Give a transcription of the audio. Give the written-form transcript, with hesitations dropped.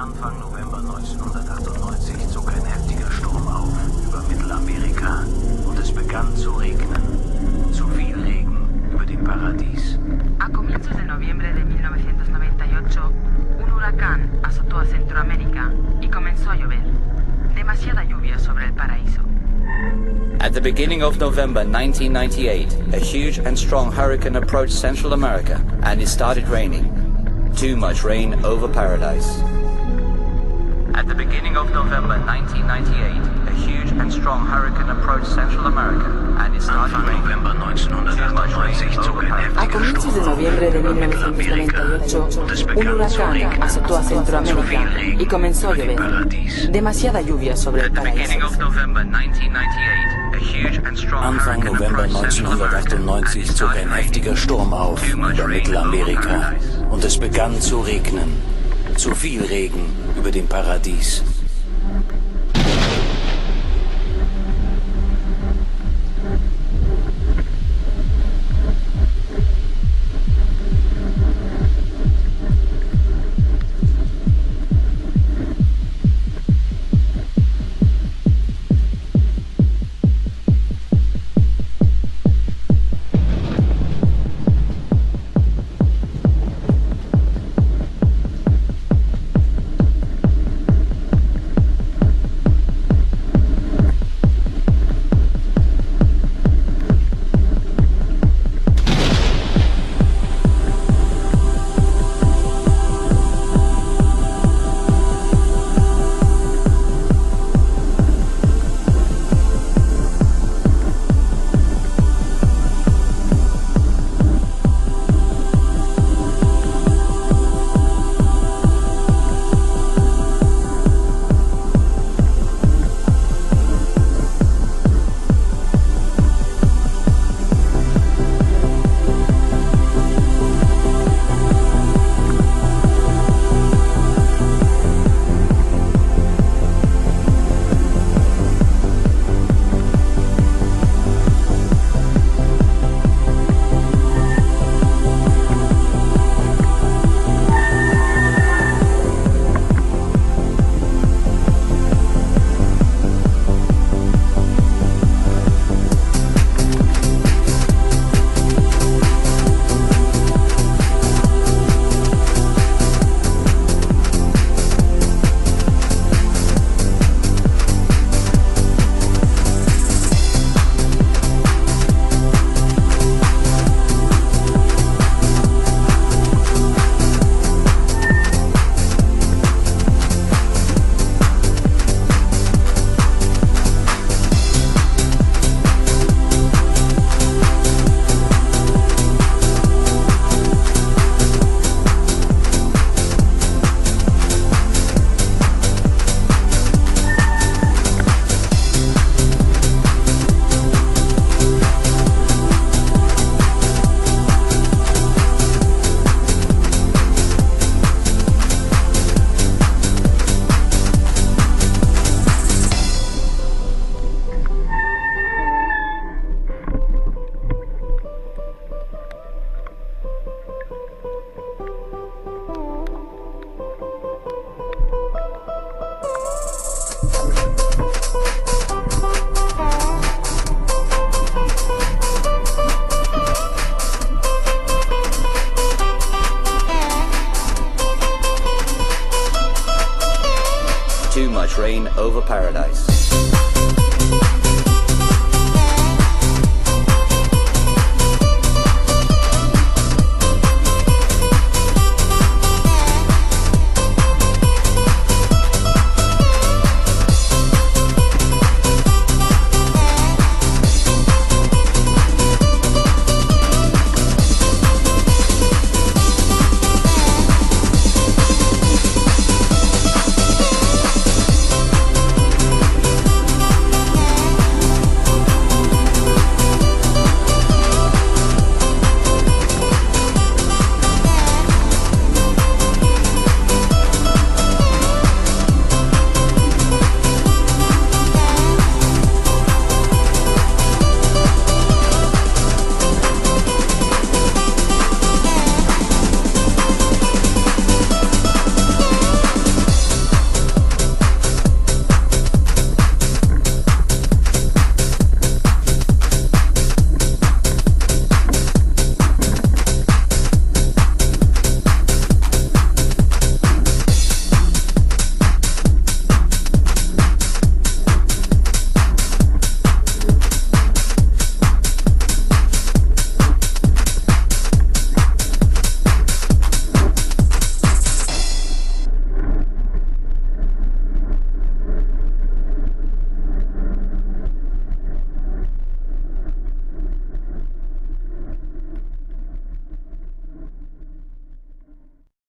Anfang November 1998 zog ein heftiger Sturm auf über Mittelamerika und es begann zu regnen. Zu viel Regen über dem Paradies. A comienzos de noviembre de 1998, un huracán azotó a Centroamérica y comenzó a llover. Demasiada lluvia sobre el paraíso. At the beginning of November 1998, a huge and strong hurricane approached Central America and it started raining. Too much rain over paradise. At the beginning of November 1998, a huge and strong hurricane approached Central America and it started raining. November 1998 zog ein A comienzos de noviembre de 1998, un huracán azotó a Centroamérica y comenzó a llover. Demasiada lluvia sobre el paraíso. Anfang November 1998 zog ein heftiger Sturm auf über Mittelamerika und es begann zu regnen. Zu viel Regen über dem Paradies. Too much rain over paradise.